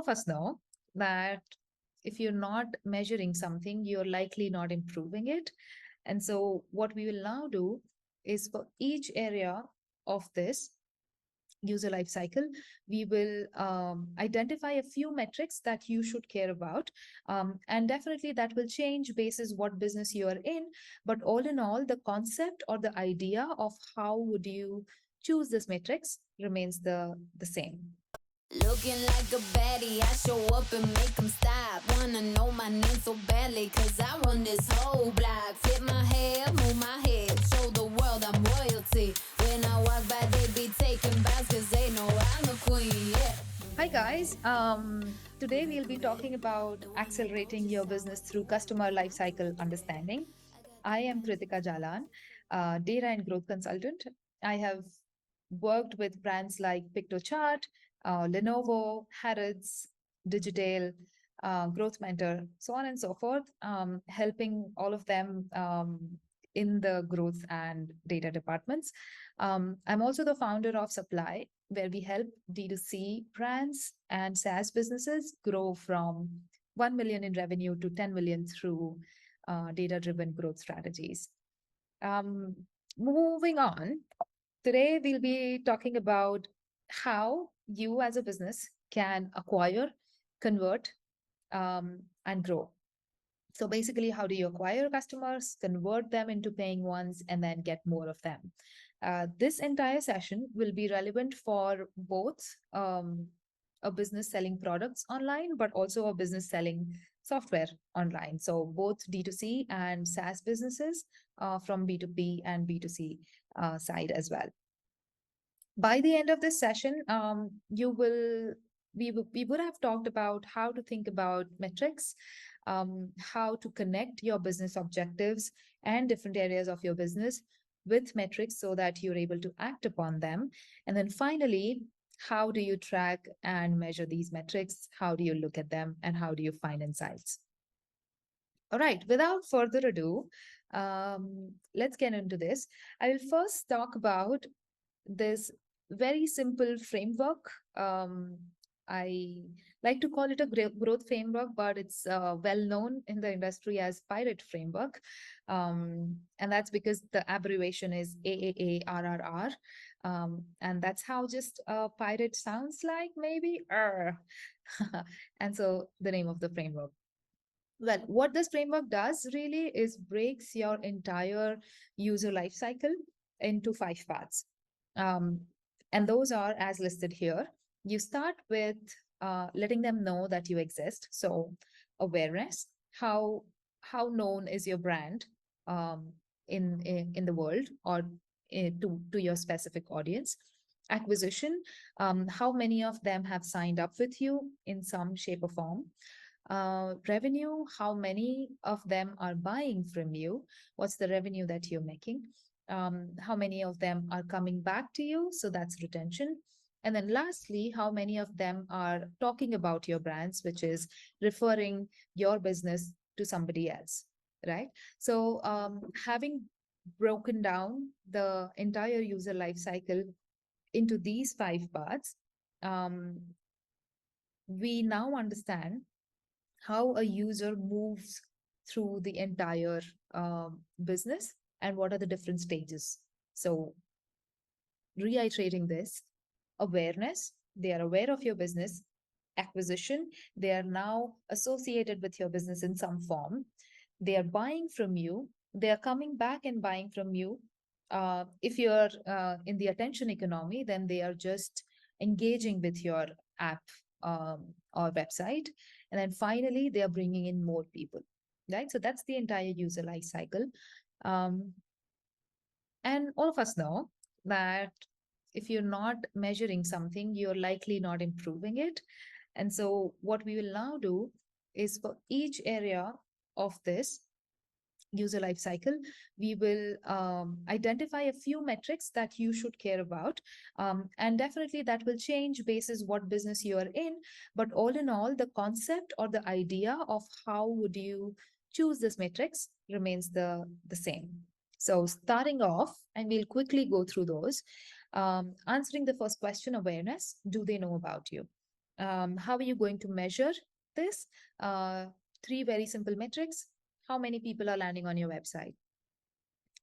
of us know that if you're not measuring something, you're likely not improving it. And so, what we will now do is for each area of this user life cycle, we will identify a few metrics that you should care about. And definitely that will change basis what business you are in. But all in all, the concept or the idea of how would you choose this metrics remains the same. Looking like a baddie, I show up and make them stop. Wanna know my name so badly, cause I run this whole block. Flip my hair, move my head, show the world I'm royalty. When I walk by, they be taking bows, cause they know I'm the queen, yeah. Hi guys. Today we'll be talking about accelerating your business through customer lifecycle understanding. I am Kritika Jalan, data and growth consultant. I have worked with brands like PictoChart, Lenovo, Harrods, Digital, Growth Mentor, so on and so forth, helping all of them in the growth and data departments. I'm also the founder of Supply, where we help D2C brands and SaaS businesses grow from 1 million in revenue to 10 million through data-driven growth strategies. Um, Moving on, today we'll be talking about how you as a business can acquire, convert, and grow. So basically, how do you acquire customers, convert them into paying ones, and then get more of them? This entire session will be relevant for both a business selling products online, but also a business selling software online. So both D2C and SaaS businesses from B2B and B2C side as well. By the end of this session, we would have talked about how to think about metrics, how to connect your business objectives and different areas of your business with metrics so that you're able to act upon them. And then finally, how do you track and measure these metrics? How do you look at them? And how do you find insights? All right, without further ado, let's get into this. I will first talk about this very simple framework. I like to call it a growth framework, but it's well known in the industry as Pirate framework. And that's because the abbreviation is AAARRR. And that's how just a pirate sounds like, maybe. And so the name of the framework. Well, what this framework does really is breaks your entire user life cycle into 5 parts. Um, and those are as listed here. You start with letting them know that you exist. So awareness, how known is your brand in the world or to your specific audience. Acquisition, how many of them have signed up with you in some shape or form. Revenue, how many of them are buying from you? What's the revenue that you're making? How many of them are coming back to you? So that's retention. And then lastly, how many of them are talking about your brands, which is referring your business to somebody else, right? So having broken down the entire user life cycle into these 5 parts, we now understand how a user moves through the entire business and what are the different stages. So, reiterating this, awareness, they are aware of your business. Acquisition, they are now associated with your business in some form. They are buying from you, they are coming back and buying from you. If you're in the attention economy, then they are just engaging with your app or website. And then finally, they are bringing in more people, right? So that's the entire user life cycle. Um, and all of us know that if you're not measuring something, you're likely not improving it. And so what we will now do is for each area of this user life cycle, we will identify a few metrics that you should care about. And definitely that will change basis what business you are in. But all in all, the concept or the idea of how would you choose this metrics remains the same. So starting off, and we'll quickly go through those. Answering the first question, awareness, do they know about you? How are you going to measure this? Uh, Three very simple metrics. How many people are landing on your website?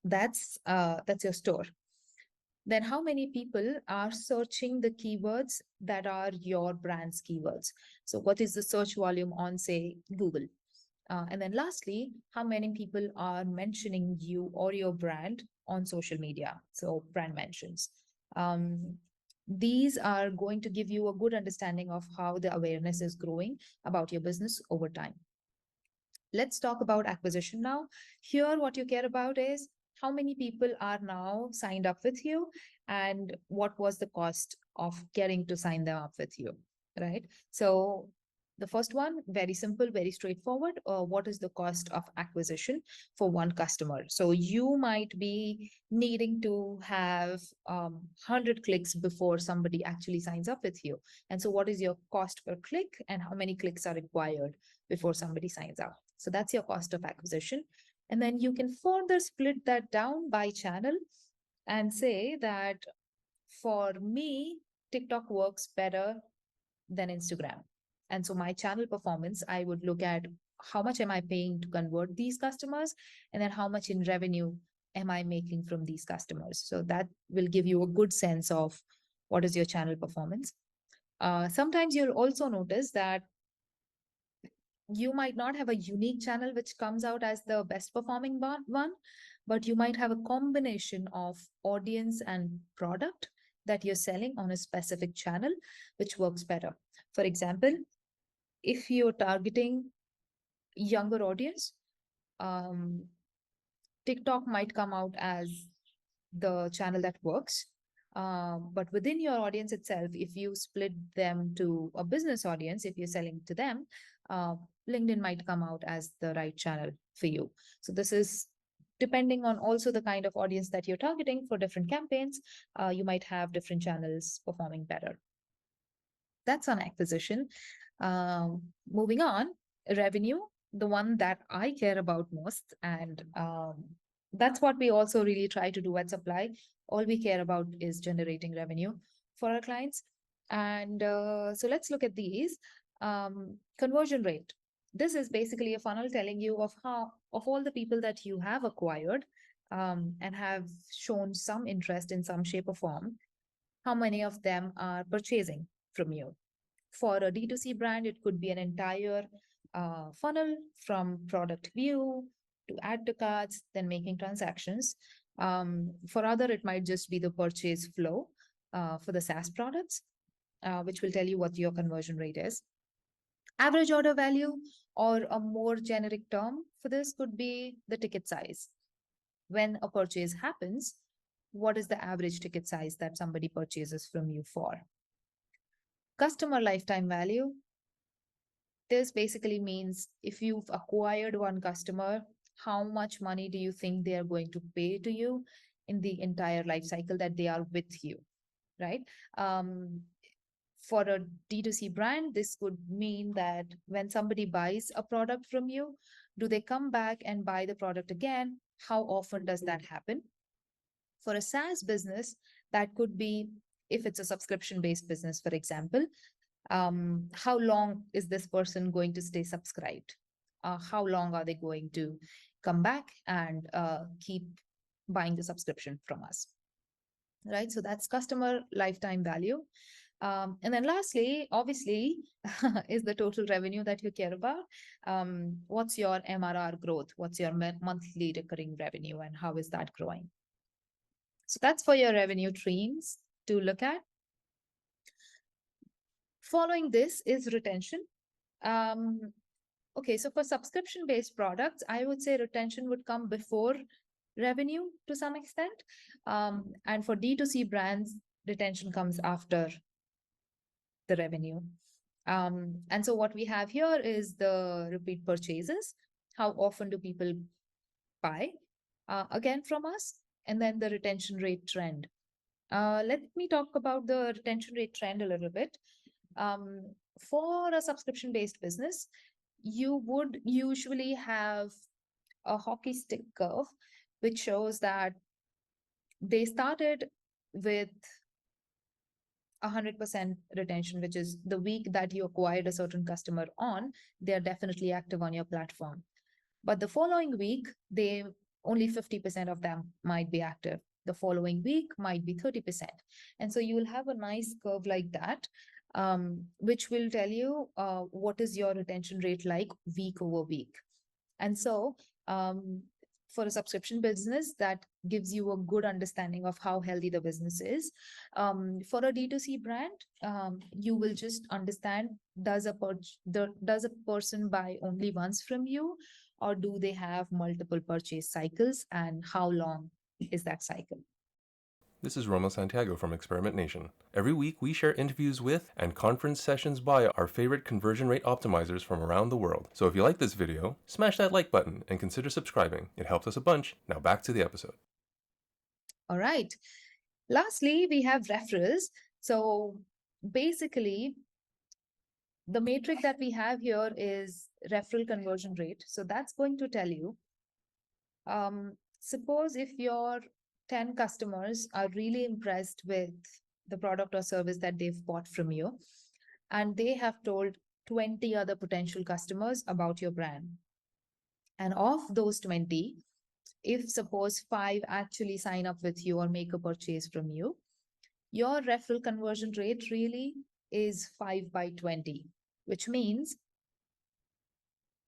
That's your store. Then how many people are searching the keywords that are your brand's keywords? So what is the search volume on, say, Google? And then lastly, how many people are mentioning you or your brand on social media? So brand mentions. Um, these are going to give you a good understanding of how the awareness is growing about your business over time. Let's talk about acquisition now. Here, what you care about is how many people are now signed up with you and what was the cost of getting to sign them up with you, right? So, the first one, very simple, very straightforward. What is the cost of acquisition for one customer? So, you might be needing to have 100 clicks before somebody actually signs up with you. And so, what is your cost per click and how many clicks are required before somebody signs up? So that's your cost of acquisition. And then you can further split that down by channel and say that for me, TikTok works better than Instagram. And so my channel performance, I would look at how much am I paying to convert these customers, and then how much in revenue am I making from these customers. So that will give you a good sense of what is your channel performance. Sometimes you'll also notice that you might not have a unique channel which comes out as the best performing one, but you might have a combination of audience and product that you're selling on a specific channel, which works better. For example, if you're targeting younger audience, um, TikTok might come out as the channel that works. But within your audience itself, if you split them to a business audience, if you're selling to them, uh, LinkedIn might come out as the right channel for you. So this is depending on also the kind of audience that you're targeting for different campaigns. You might have different channels performing better. That's on acquisition. Moving on, revenue, the one that I care about most. And that's what we also really try to do at Supply. All we care about is generating revenue for our clients. And so let's look at these. Conversion rate. This is basically a funnel telling you of how, of all the people that you have acquired and have shown some interest in some shape or form, how many of them are purchasing from you. For a D2C brand, it could be an entire funnel from product view to add to carts, then making transactions. For other, it might just be the purchase flow for the SaaS products, which will tell you what your conversion rate is. Average order value, or a more generic term for this, could be the ticket size. When a purchase happens, what is the average ticket size that somebody purchases from you for? Customer lifetime value. This basically means if you've acquired one customer, how much money do you think they are going to pay to you in the entire life cycle that they are with you, right? Um, for a D2C brand, this could mean that when somebody buys a product from you, do they come back and buy the product again? How often does that happen? For a SaaS business, that could be, if it's a subscription based business, for example, how long is this person going to stay subscribed? How long are they going to come back and keep buying the subscription from us? Right. So that's customer lifetime value. And then lastly, obviously, is the total revenue that you care about. What's your MRR growth? What's your monthly recurring revenue, and how is that growing? So that's for your revenue streams to look at. Following this is retention. Um, okay, so for subscription-based products, I would say retention would come before revenue to some extent. And for D2C brands, retention comes after the revenue. And so what we have here is the repeat purchases. How often do people buy again from us? And then the retention rate trend. Let me talk about the retention rate trend a little bit. For a subscription based business, you would usually have a hockey stick curve, which shows that they started with 100% retention, which is the week that you acquired a certain customer on, they're definitely active on your platform. But the following week, they only 50% of them might be active. The following week might be 30%. And so you will have a nice curve like that, which will tell you what is your retention rate like week over week. And so for a subscription business, that gives you a good understanding of how healthy the business is. For a D2C brand, you will just understand, does a person buy only once from you, or do they have multiple purchase cycles, and how long is that cycle? This is Romo Santiago from Experiment Nation. Every week, we share interviews with and conference sessions by our favorite conversion rate optimizers from around the world. So if you like this video, smash that like button and consider subscribing. It helps us a bunch. Now back to the episode. All right. Lastly, we have referrals. So basically, the metric that we have here is referral conversion rate. So that's going to tell you, suppose if your 10 customers are really impressed with the product or service that they've bought from you, and they have told 20 other potential customers about your brand. And of those 20, if suppose 5 actually sign up with you or make a purchase from you, your referral conversion rate really is 5 by 20, which means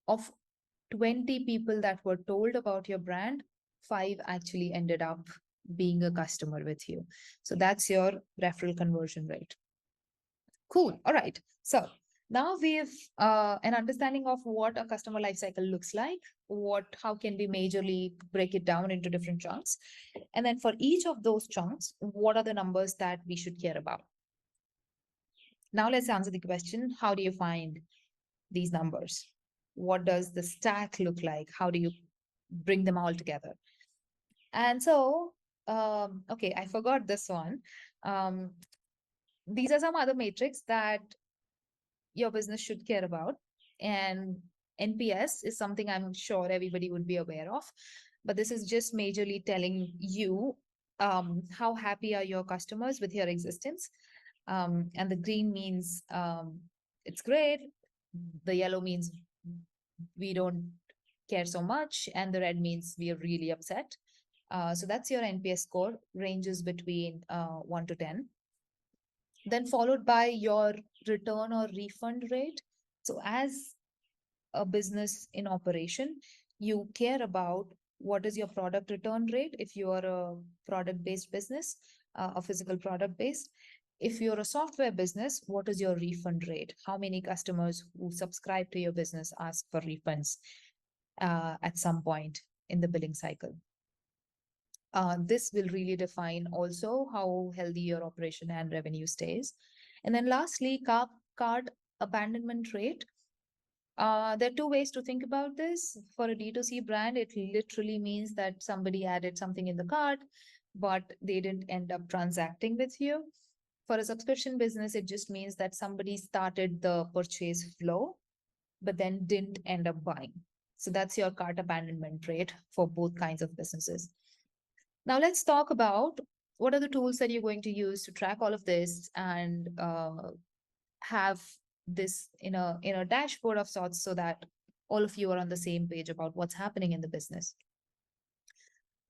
of 20 people that were told about your brand, 5 actually ended up being a customer with you. So that's your referral conversion rate. Cool. All right. So now we have an understanding of what a customer lifecycle looks like, how can we majorly break it down into different chunks. And then for each of those chunks, what are the numbers that we should care about? Now let's answer the question, how do you find these numbers? What does the stack look like? How do you bring them all together? And so, okay, I forgot this one. These are some other metrics that your business should care about. And NPS is something I'm sure everybody would be aware of. But this is just majorly telling you how happy are your customers with your existence. And the green means it's great. The yellow means we don't care so much. And the red means we are really upset. So that's your NPS score, ranges between 1 to 10. Then followed by your return or refund rate. So as a business in operation, you care about what is your product return rate if you are a product-based business, a physical product-based. If you're a software business, what is your refund rate? How many customers who subscribe to your business ask for refunds at some point in the billing cycle? This will really define also how healthy your operation and revenue stays. And then lastly, cart abandonment rate. There are 2 ways to think about this. For a D2C brand, it literally means that somebody added something in the cart, but they didn't end up transacting with you. For a subscription business, it just means that somebody started the purchase flow, but then didn't end up buying. So that's your cart abandonment rate for both kinds of businesses. Now let's talk about what are the tools that you're going to use to track all of this and have this in a dashboard of sorts so that all of you are on the same page about what's happening in the business.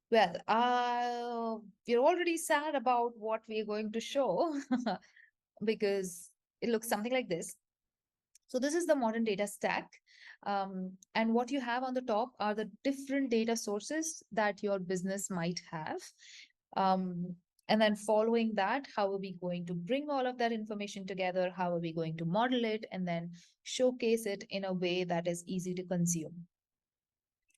Well, we're already sad about what we're going to show because it looks something like this. So this is the modern data stack. And what you have on the top are the different data sources that your business might have. And then following that, how are we going to bring all of that information together? How are we going to model it and then showcase it in a way that is easy to consume?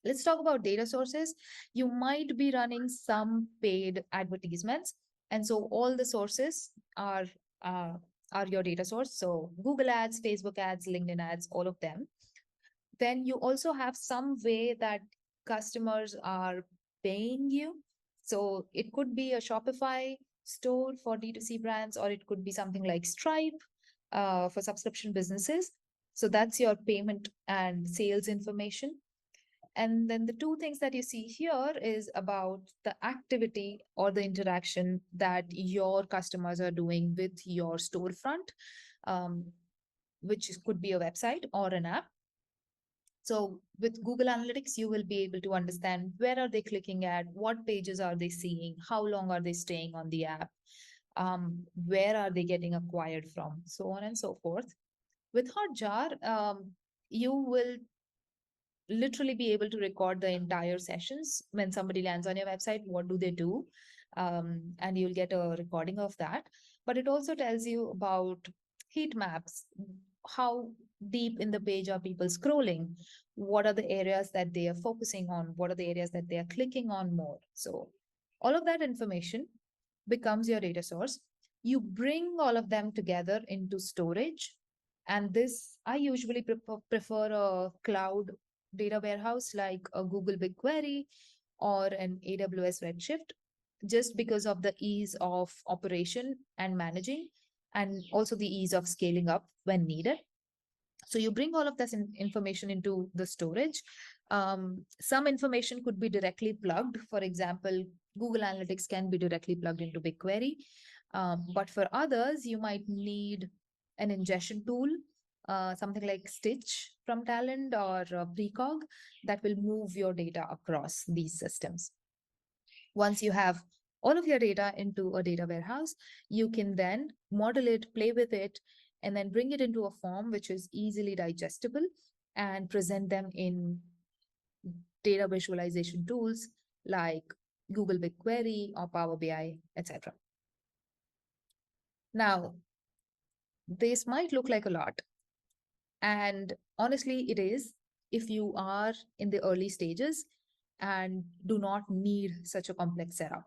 Let's talk about data sources. You might be running some paid advertisements. And so all the sources are your data source. So Google ads, Facebook ads, LinkedIn ads, all of them. Then you also have some way that customers are paying you. So it could be a Shopify store for D2C brands, or it could be something like Stripe for subscription businesses. So that's your payment and sales information. And then the two things that you see here is about the activity or the interaction that your customers are doing with your storefront, um, could be a website or an app. So with Google Analytics, you will be able to understand where are they clicking at, what pages are they seeing, how long are they staying on the app, where are they getting acquired from, so on and so forth. With Hotjar, you will literally be able to record the entire sessions. When somebody lands on your website, what do they do? And you'll get a recording of that. But it also tells you about heat maps. How deep in the page are people scrolling? What are the areas that they are focusing on? What are the areas that they are clicking on more? So all of that information becomes your data source. You bring all of them together into storage. And this, I usually prefer a cloud data warehouse like a Google BigQuery or an AWS Redshift, just because of the ease of operation and managing, and also the ease of scaling up when needed. So you bring all of this information into the storage. Some information could be directly plugged. For example, Google Analytics can be directly plugged into BigQuery. But for others, you might need an ingestion tool, something like Stitch from Talend or Precog, that will move your data across these systems. Once you have all of your data into a data warehouse, you can then model it, play with it, and then bring it into a form which is easily digestible and present them in data visualization tools like Google BigQuery or Power BI, etc. Now, this might look like a lot, and honestly, it is if you are in the early stages and do not need such a complex setup.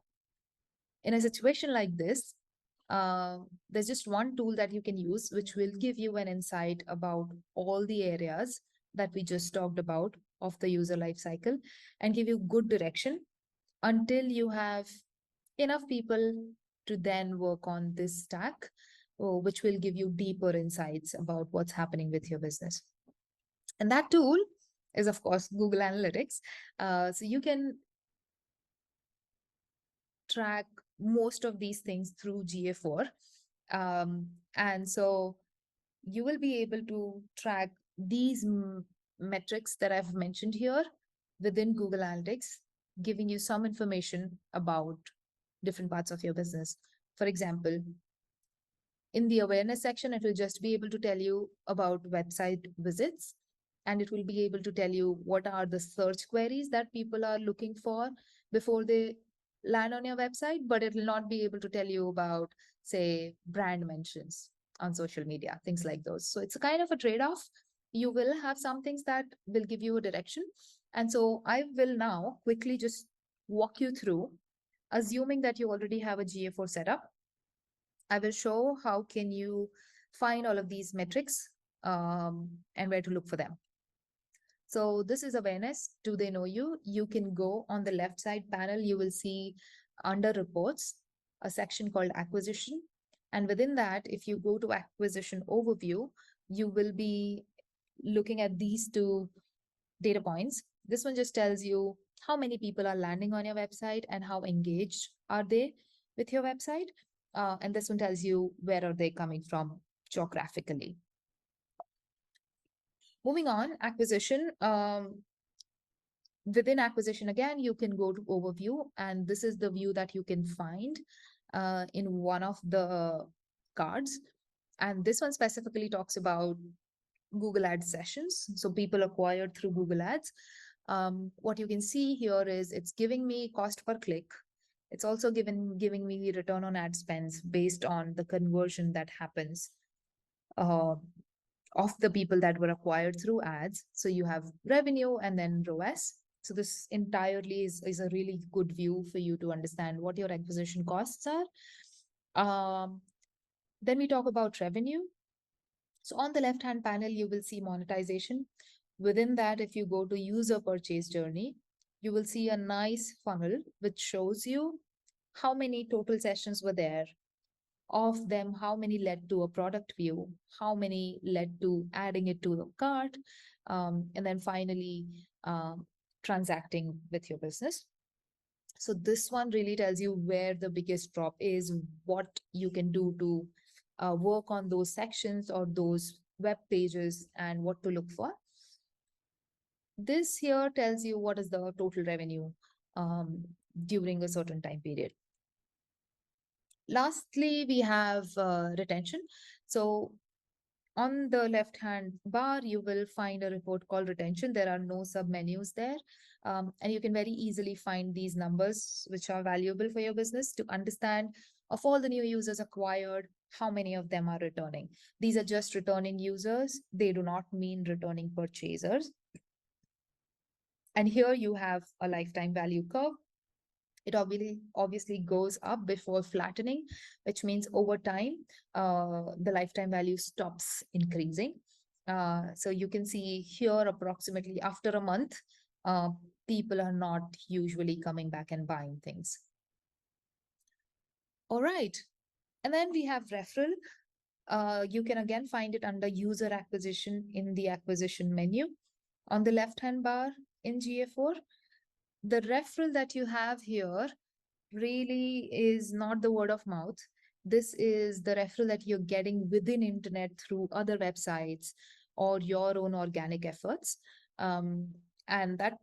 In a situation like this, there's just one tool that you can use, which will give you an insight about all the areas that we just talked about of the user life cycle and give you good direction until you have enough people to then work on this stack, which will give you deeper insights about what's happening with your business. And that tool is, of course, Google Analytics. So you can track most of these things through GA4. And so you will be able to track these metrics that I've mentioned here within Google Analytics, giving you some information about different parts of your business. For example, in the awareness section, it will just be able to tell you about website visits, and it will be able to tell you what are the search queries that people are looking for before they land on your website, but it will not be able to tell you about, say, brand mentions on social media, things like those. So it's a kind of a trade-off. You will have some things that will give you a direction. And so I will now quickly just walk you through, assuming that you already have a GA4 setup. I will show how can you find all of these metrics and where to look for them. So this is awareness. Do they know you? You can go on the left side panel. You will see under reports, a section called acquisition. And within that, if you go to acquisition overview, you will be looking at these two data points. This one just tells you how many people are landing on your website and how engaged are they with your website. And this one tells you where are they coming from geographically. Moving on, acquisition. Within acquisition, again, you can go to overview, and this is the view that you can find in one of the cards. And this one specifically talks about Google Ads sessions. So people acquired through Google Ads. What you can see here is it's giving me cost per click. It's also giving me return on ad spends based on the conversion that happens of the people that were acquired through ads. So you have revenue and then ROAS. So this entirely is a really good view for you to understand what your acquisition costs are. Then we talk about revenue. So on the left-hand panel, you will see monetization. Within that, if you go to user purchase journey, you will see a nice funnel which shows you how many total sessions were there. Of them, how many led to a product view, how many led to adding it to the cart, and then finally transacting with your business. So this one really tells you where the biggest drop is, what you can do to work on those sections or those web pages, and what to look for. This here tells you what is the total revenue um, during a certain time period. Lastly, we have retention. So on the left hand bar, you will find a report called retention. There are no submenus there. And you can very easily find these numbers, which are valuable for your business to understand of all the new users acquired, how many of them are returning. These are just returning users. They do not mean returning purchasers. And here you have a lifetime value curve. It obviously goes up before flattening, which means over time, the lifetime value stops increasing. So you can see here approximately after a month, uh, people are not usually coming back and buying things. All right. And then we have referral. You can again find it under user acquisition in the acquisition menu on the left-hand bar in GA4. The referral that you have here really is not the word of mouth. This is the referral that you're getting within internet through other websites or your own organic efforts. And that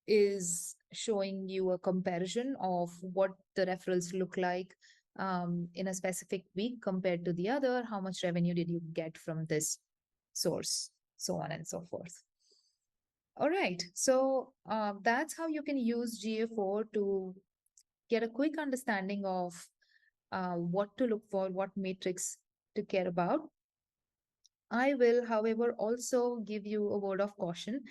is showing you a comparison of what the referrals look like in a specific week compared to the other. How much revenue did you get from this source, so on and so forth. All right, so that's how you can use GA4 to get a quick understanding of what to look for, what matrix to care about. I will, however, also give you a word of caution.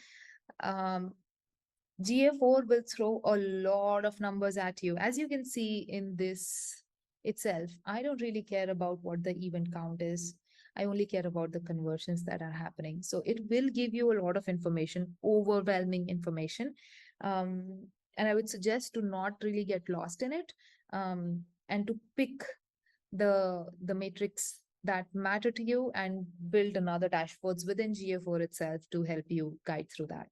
GA4 will throw a lot of numbers at you. As you can see in this itself, I don't really care about what the event count is. I only care about the conversions that are happening. So it will give you a lot of information, overwhelming information. And I would suggest to not really get lost in it, and to pick the matrix that matter to you and build another dashboards within GA4 itself to help you guide through that.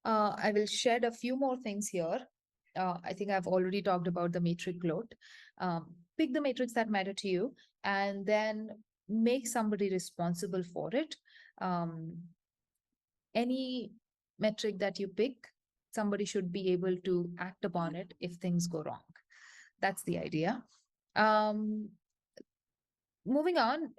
I will shed a few more things here. I think I've already talked about the matrix load. Pick the matrix that matter to you and then make somebody responsible for it. Any metric that you pick, somebody should be able to act upon it if things go wrong. That's the idea. Moving on,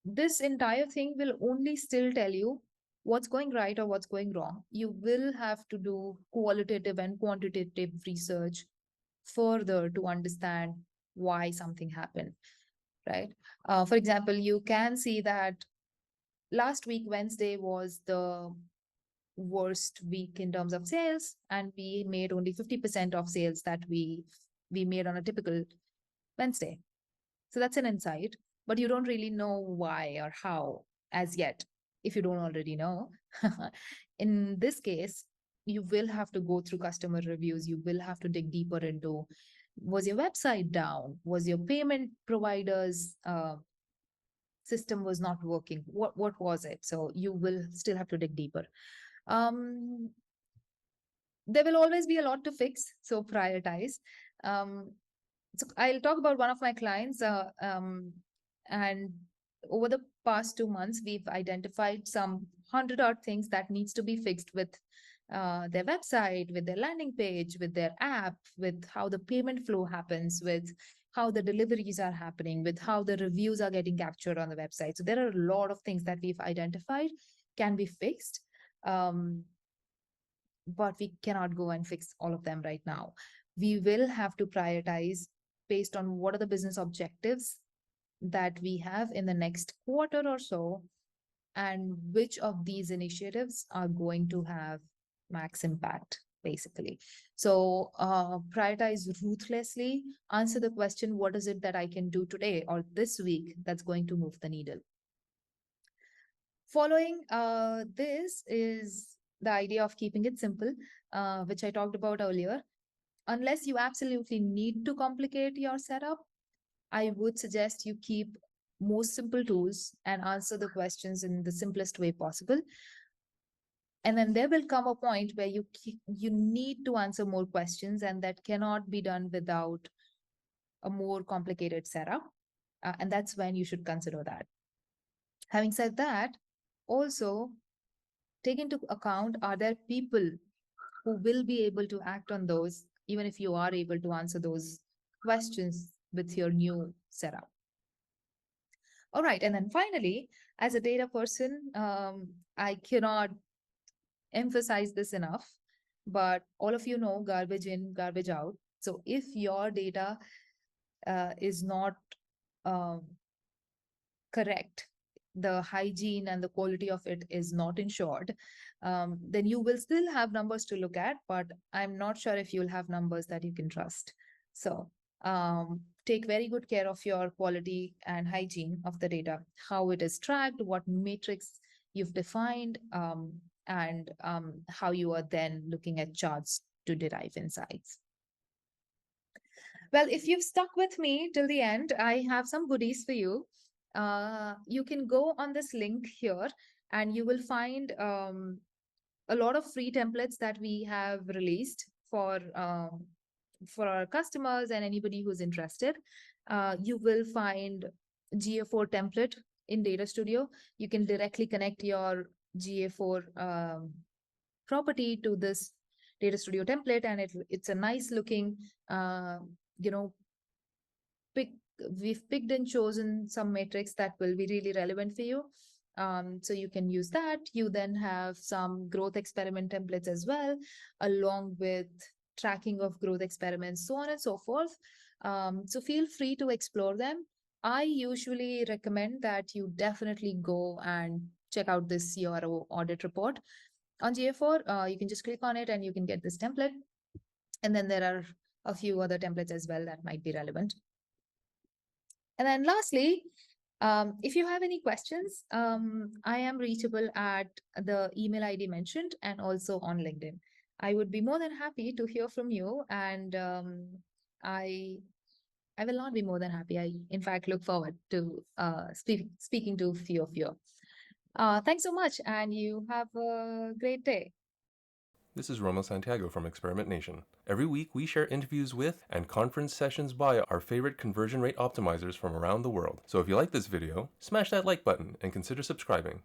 this entire thing will only still tell you what's going right or what's going wrong. You will have to do qualitative and quantitative research further to understand why something happened, right? For example, you can see that last week, Wednesday, was the worst week in terms of sales, and we made only 50% of sales that we made on a typical Wednesday. So that's an insight, but you don't really know why or how as yet, if you don't already know. In this case, you will have to go through customer reviews. You will have to dig deeper into, was your website down? Was your payment provider's system was not working? What was it? So you will still have to dig deeper. There will always be a lot to fix, so prioritize. So I'll talk about one of my clients, and over the past 2 months, we've identified some 100-odd things that needs to be fixed with their website, with their landing page, with their app, with how the payment flow happens, with how the deliveries are happening, with how the reviews are getting captured on the website. So there are a lot of things that we've identified can be fixed. But we cannot go and fix all of them right now. We will have to prioritize based on what are the business objectives that we have in the next quarter or so, and which of these initiatives are going to have max impact, basically. So prioritize ruthlessly, answer the question, what is it that I can do today or this week that's going to move the needle? Following this is the idea of keeping it simple, which I talked about earlier. Unless you absolutely need to complicate your setup, I would suggest you keep most simple tools and answer the questions in the simplest way possible. And then there will come a point where you need to answer more questions, and that cannot be done without a more complicated setup. And that's when you should consider that. Having said that, also take into account, are there people who will be able to act on those, even if you are able to answer those questions with your new setup. All right. And then finally, as a data person, I cannot emphasize this enough, but all of you know garbage in, garbage out. So if your data is not um, correct, the hygiene and the quality of it is not ensured, then you will still have numbers to look at, but I'm not sure if you'll have numbers that you can trust. So take very good care of your quality and hygiene of the data, how it is tracked, what matrix you've defined, and how you are then looking at charts to derive insights. Well, if you've stuck with me till the end, I have some goodies for you. You can go on this link here and you will find a lot of free templates that we have released for our customers and anybody who's interested. You will find GA4 template in Data Studio. You can directly connect your GA4 property to this Data Studio template, and it's a nice looking, you know, we've picked and chosen some metrics that will be really relevant for you. So you can use that. You then have some growth experiment templates as well, along with tracking of growth experiments, so on and so forth. So feel free to explore them. I usually recommend that you definitely go and check out this CRO audit report on GA4. You can just click on it and you can get this template. And then there are a few other templates as well that might be relevant. And then lastly, if you have any questions, I am reachable at the email ID mentioned and also on LinkedIn. I would be more than happy to hear from you, and I will not be more than happy. I, in fact, look forward to speaking to a few of you. Thanks so much, and you have a great day. This is Romo Santiago from Experiment Nation. Every week, we share interviews with and conference sessions by our favorite conversion rate optimizers from around the world. So if you like this video, smash that like button and consider subscribing.